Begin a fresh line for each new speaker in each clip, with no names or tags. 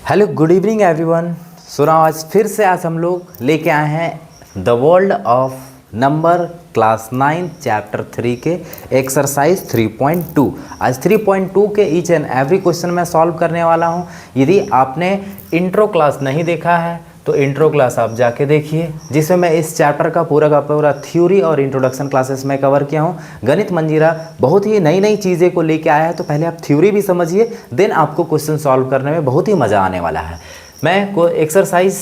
Hello good evening everyone. सुना आज हम लोग लेके आए हैं the world of number class 9 chapter 3 के एक्सरसाइज 3.2। आज 3.2 के ईच एंड एवरी क्वेश्चन मैं सॉल्व करने वाला हूं। यदि आपने इंट्रो क्लास नहीं देखा है तो इंट्रो क्लास आप जाके देखिए, जिसमें मैं इस चैप्टर का पूरा थ्योरी और इंट्रोडक्शन क्लासेस में कवर किया हूँ। गणित मंजीरा बहुत ही नई नई चीज़ें को लेके आया है, तो पहले आप थ्योरी भी समझिए, देन आपको क्वेश्चन सॉल्व करने में बहुत ही मज़ा आने वाला है। मैं एक्सरसाइज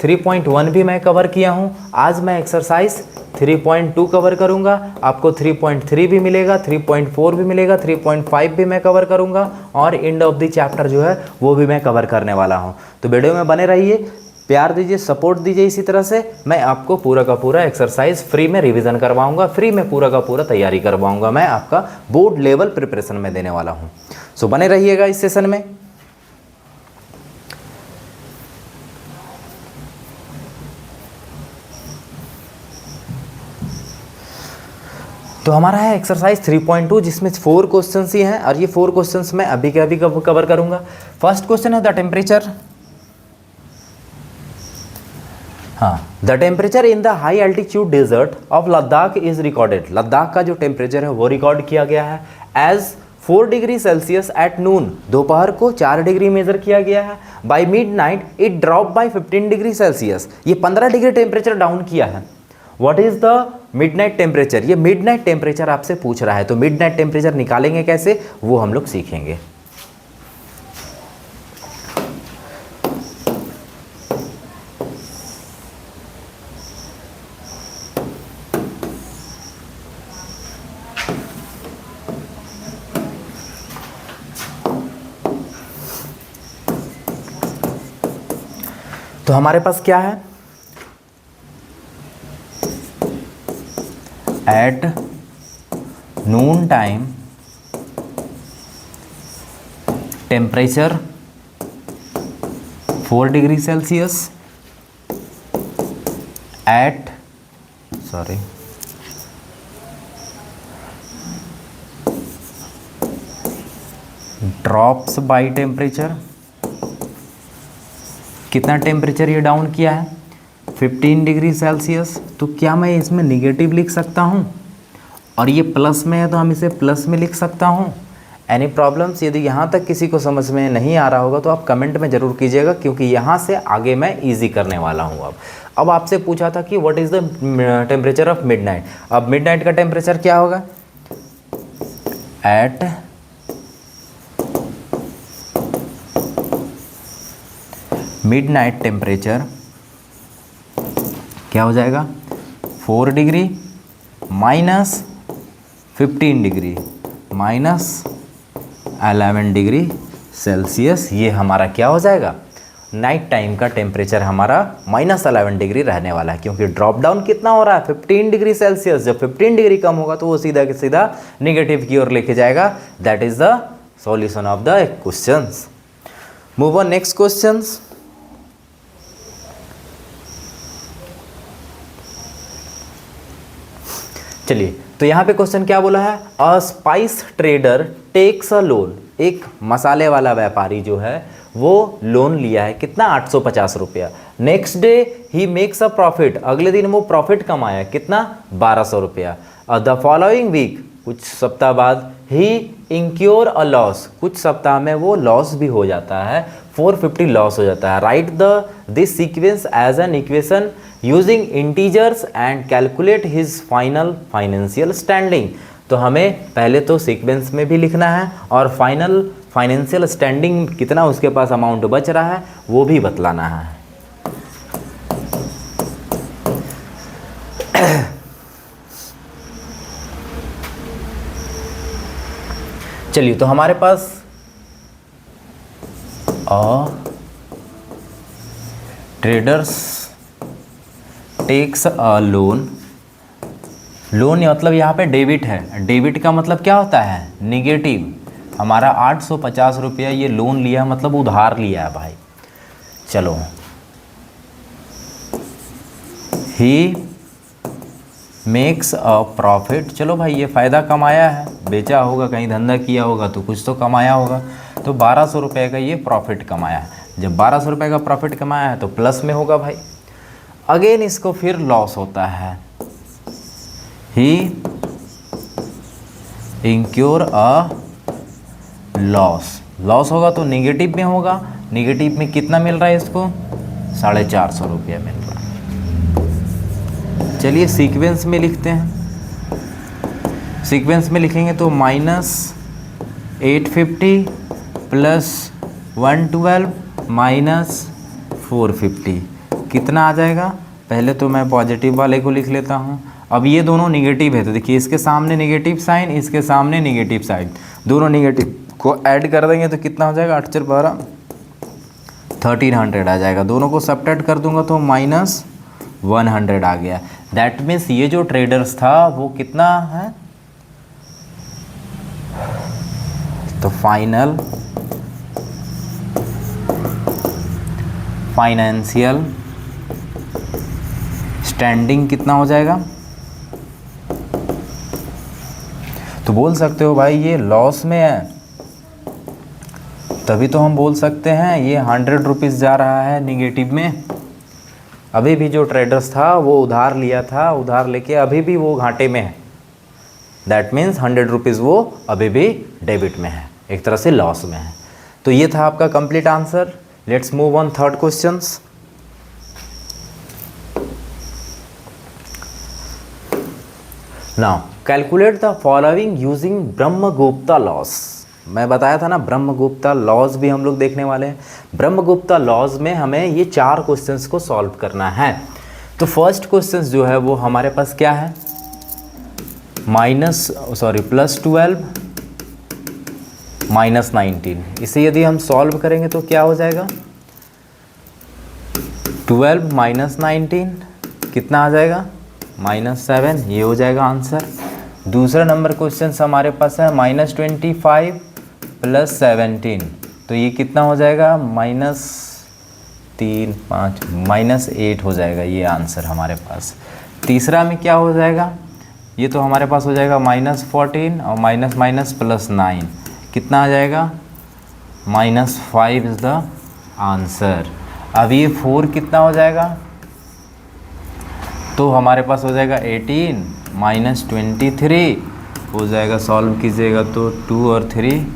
3.1 भी मैं कवर किया हूँ। आज मैं एक्सरसाइज 3.2 कवर करूँगा। आपको 3.3 भी मिलेगा, 3.4 भी मिलेगा, 3.5 भी मैं कवर करूँगा और एंड ऑफ द चैप्टर जो है वो भी मैं कवर करने वाला हूँ। तो वीडियो में बने रहिए, प्यार दीजिए, सपोर्ट दीजिए। इसी तरह से मैं आपको पूरा का पूरा एक्सरसाइज फ्री में रिवीजन करवाऊंगा, फ्री में पूरा का पूरा तैयारी करवाऊंगा। मैं आपका बोर्ड लेवल प्रिपरेशन में देने वाला हूं। सो बने रहिएगा इस सेशन में। तो हमारा है एक्सरसाइज 3.2, जिसमें 4 क्वेश्चंस ही हैं और ये 4 क्वेश्चंस मैं अभी के अभी कवर करूंगा। फर्स्ट क्वेश्चन है the temperature. The temperature in the high altitude desert of Ladakh is recorded. Ladakh का जो टेम्परेचर है वो रिकॉर्ड किया गया है as 4 degree Celsius at noon. दोपहर को 4 डिग्री मेजर किया गया है। By midnight it drop by 15 degree Celsius. ये 15 डिग्री टेम्परेचर डाउन किया है। What is the midnight temperature? ये मिड नाइट टेम्परेचर आपसे पूछ रहा है, तो मिड नाइट टेम्परेचर निकालेंगे कैसे वो हम लोग सीखेंगे। तो हमारे पास क्या है? At noon time temperature 4 degree Celsius eight drops by temperature. कितना टेम्परेचर ये डाउन किया है? 15 डिग्री सेल्सियस। तो क्या मैं इसमें निगेटिव लिख सकता हूँ? और ये प्लस में है तो हम इसे प्लस में लिख सकता हूँ। Any problems? यदि यहाँ तक किसी को समझ में नहीं आ रहा होगा तो आप कमेंट में ज़रूर कीजिएगा, क्योंकि यहाँ से आगे मैं इजी करने वाला हूँ। अब आपसे पूछा था कि what is the temperature of midnight. अब मिडनाइट का टेम्परेचर क्या होगा? एट मिडनाइट टेम्परेचर क्या हो जाएगा? 4 degree minus 15 degree minus 11 degree Celsius. ये हमारा क्या हो जाएगा? नाइट टाइम का टेम्परेचर हमारा -11 डिग्री रहने वाला है, क्योंकि ड्रॉप डाउन कितना हो रहा है? 15 डिग्री सेल्सियस। जब 15 डिग्री कम होगा तो वो सीधा के सीधा निगेटिव की ओर लेके जाएगा। That is the solution of the questions. Move on next questions. चलिए, तो यहाँ पे क्वेश्चन क्या बोला है? A spice trader takes a loan. एक मसाले वाला व्यापारी जो है वो लोन लिया है। कितना? 850 रुपया। Next day he makes a profit. अगले दिन वो प्रॉफिट कमाया। कितना? 1200 रुपया। द फॉलोइंग वीक, कुछ सप्ताह बाद, ही इंक्योर अ लॉस। कुछ सप्ताह में वो लॉस भी हो जाता है, 450 लॉस हो जाता है। Write this sequence as an equation using integers and calculate his final financial standing. तो हमें पहले तो सीक्वेंस में भी लिखना है और फाइनल फाइनेंशियल स्टैंडिंग कितना उसके पास अमाउंट बच रहा है वो भी बतलाना है। चलिए, तो हमारे पास traders takes a loan. Loan मतलब यहाँ पे डेबिट है। डेबिट का मतलब क्या होता है? निगेटिव। हमारा 850 रुपया ये लोन लिया, मतलब उधार लिया है भाई। चलो, ही मेक्स अ प्रॉफिट। चलो भाई, ये फ़ायदा कमाया है, बेचा होगा, कहीं धंधा किया होगा तो कुछ तो कमाया होगा। तो 1200 रुपये का ये प्रॉफिट कमाया है। जब 1200 रुपये का प्रॉफिट कमाया है तो प्लस में होगा भाई। अगेन इसको फिर लॉस होता है, ही इंक्योर अ लॉस, लॉस होगा तो निगेटिव में होगा। निगेटिव में कितना मिल रहा है इसको? 450 रुपया मिल रहा है। चलिए सीक्वेंस में लिखते हैं। सीक्वेंस में लिखेंगे तो -850 प्लस 112 माइनस 450 कितना आ जाएगा? पहले तो मैं पॉजिटिव वाले को लिख लेता हूँ। अब ये दोनों निगेटिव है तो देखिए इसके सामने निगेटिव साइन, इसके सामने निगेटिव साइन, दोनों निगेटिव को ऐड कर देंगे तो कितना हो जाएगा? 8 4 12 1300 आ जाएगा। दोनों को सब्ट्रैक्ट कर दूंगा तो -100 आ गया। दैट मीन्स ये जो ट्रेडर्स था वो कितना है? तो फाइनेंशियल स्टैंडिंग कितना हो जाएगा? तो बोल सकते हो भाई ये लॉस में है, तभी तो हम बोल सकते हैं ये 100 रुपीज़ जा रहा है निगेटिव में। अभी भी जो ट्रेडर्स था वो उधार लिया था, उधार लेके अभी भी वो घाटे में है। दैट मीन्स 100 रुपीज़ वो अभी भी डेबिट में है, एक तरह से लॉस में है। तो ये था आपका complete answer. Let's move on third questions. Now calculate the following using Brahmagupta loss. मैं बताया था ना ब्रह्मगुप्ता लॉज भी हम लोग देखने वाले हैं। ब्रह्मगुप्ता लॉज में हमें ये 4 क्वेश्चंस को सॉल्व करना है। तो फर्स्ट क्वेश्चन जो है वो हमारे पास क्या है? +12 -19। इसे यदि हम सॉल्व करेंगे तो क्या हो जाएगा? 12 - 19 कितना आ जाएगा? -7। ये हो जाएगा आंसर। दूसरा नंबर क्वेश्चन हमारे पास है -25 + 17। तो ये कितना हो जाएगा? -3 5 -8 हो जाएगा ये आंसर हमारे पास। तीसरा में क्या हो जाएगा? ये तो हमारे पास हो जाएगा -14 और माइनस प्लस 9 कितना आ जाएगा? -5 इज़ द आंसर। अब ये 4 कितना हो जाएगा? तो हमारे पास हो जाएगा 18 -23 हो जाएगा। सॉल्व कीजिएगा तो 2 और 3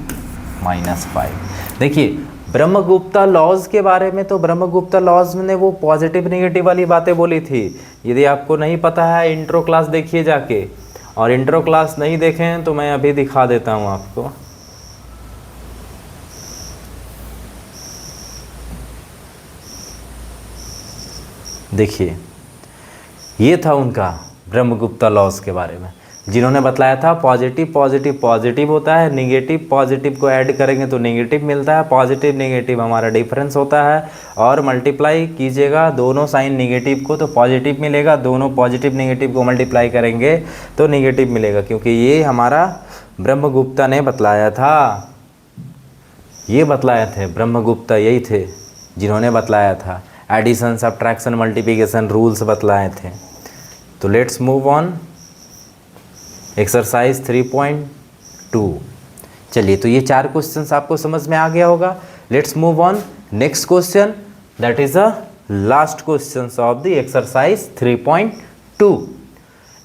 -5। देखिए ब्रह्मगुप्ता लॉज के बारे में, तो ब्रह्मगुप्ता लॉज ने वो पॉजिटिव नेगेटिव वाली बातें बोली थी। यदि आपको नहीं पता है इंट्रो क्लास देखिए जाके, और इंट्रो क्लास नहीं देखें तो मैं अभी दिखा देता हूँ आपको। देखिए ये था उनका ब्रह्मगुप्ता लॉज के बारे में, जिन्होंने बतलाया था पॉजिटिव पॉजिटिव पॉजिटिव होता है, नेगेटिव पॉजिटिव को ऐड करेंगे तो नेगेटिव मिलता है, पॉजिटिव नेगेटिव हमारा डिफरेंस होता है, और मल्टीप्लाई कीजिएगा दोनों साइन नेगेटिव को तो पॉजिटिव मिलेगा, दोनों पॉजिटिव नेगेटिव को मल्टीप्लाई करेंगे तो नेगेटिव मिलेगा, क्योंकि ये हमारा ब्रह्मगुप्ता ने बतलाया था। ये बतलाए थे ब्रह्मगुप्ता, यही थे जिन्होंने बतलाया था। एडिशन सब्ट्रैक्शन मल्टीप्लिकेशन रूल्स बतलाए थे। तो लेट्स मूव ऑन एक्सरसाइज 3.2। चलिए तो ये 4 क्वेश्चंस आपको समझ में आ गया होगा। Let's move on next question, that is the last question of the exercise 3.2।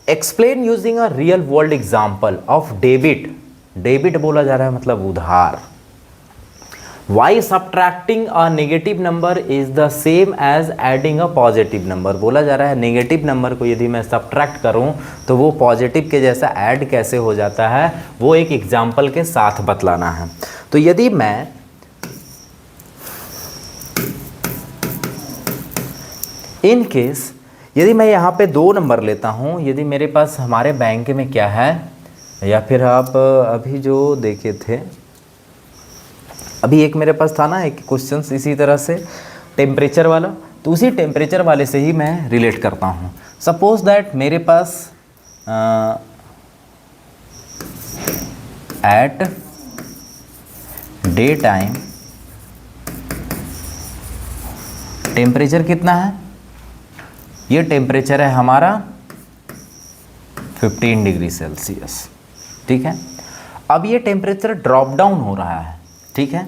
Explain using a real world example of debit. Debit बोला जा रहा है मतलब उधार। Why subtracting a negative number is the same as adding a positive number। बोला जा रहा है नेगेटिव नंबर को यदि मैं सब्ट्रैक्ट करूं तो वो पॉजिटिव के जैसा ऐड कैसे हो जाता है, वो एक एग्जाम्पल के साथ बतलाना है। तो यदि मैं इन केस यदि मैं यहाँ पे 2 नंबर लेता हूँ, यदि मेरे पास हमारे बैंक में क्या है, या फिर आप अभी जो देखे थे, अभी एक मेरे पास था ना एक क्वेश्चन इसी तरह से टेम्परेचर वाला, तो उसी टेम्परेचर वाले से ही मैं रिलेट करता हूँ। सपोज दैट मेरे पास एट डे टाइम टेम्परेचर कितना है? ये टेम्परेचर है हमारा 15 डिग्री सेल्सियस, ठीक है। अब ये टेम्परेचर ड्रॉप डाउन हो रहा है, ठीक है।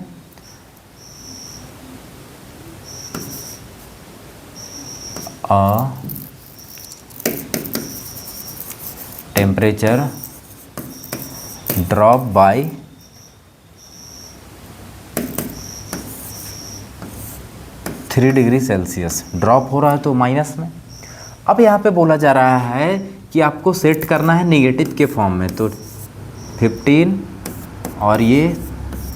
a temperature drop by 3 degree Celsius. Drop हो रहा है तो माइनस में। अब यहाँ पे बोला जा रहा है कि आपको सेट करना है नेगेटिव के फॉर्म में, तो 15 और ये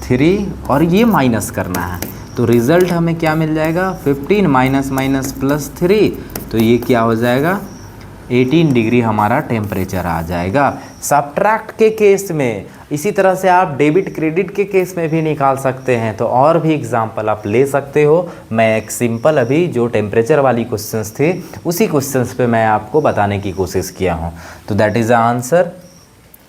3 और ये माइनस करना है, तो रिज़ल्ट हमें क्या मिल जाएगा, 15 माइनस माइनस प्लस 3, तो ये क्या हो जाएगा, 18 डिग्री हमारा टेम्परेचर आ जाएगा। सब्ट्रैक्ट के केस में इसी तरह से आप डेबिट क्रेडिट के केस में भी निकाल सकते हैं, तो और भी एग्जाम्पल आप ले सकते हो। मैं एक सिंपल अभी जो टेम्परेचर वाली क्वेश्चंस थे उसी क्वेश्चंस पे मैं आपको बताने की कोशिश किया हूँ। तो that is the answer.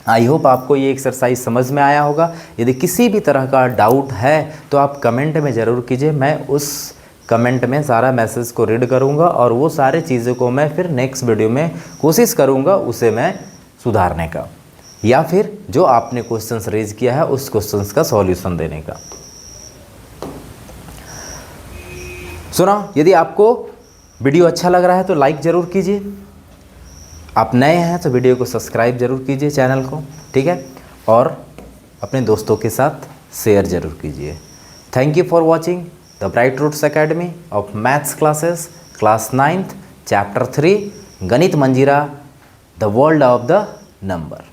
I hope आपको ये एक्सरसाइज समझ में आया होगा। यदि किसी भी तरह का डाउट है तो आप कमेंट में ज़रूर कीजिए, मैं उस कमेंट में सारा मैसेज को रीड करूँगा और वो सारे चीज़ों को मैं फिर नेक्स्ट वीडियो में कोशिश करूँगा उसे मैं सुधारने का, या फिर जो आपने क्वेश्चंस रेज किया है उस क्वेश्चंस का सॉल्यूशन देने का। सुना, यदि आपको वीडियो अच्छा लग रहा है तो लाइक ज़रूर कीजिए, आप नए हैं तो वीडियो को सब्सक्राइब ज़रूर कीजिए चैनल को, ठीक है, और अपने दोस्तों के साथ शेयर ज़रूर कीजिए। Thank you for watching the Bright Roots Academy of maths classes, class 9th chapter 3 Ganita Manjari, the world of the number.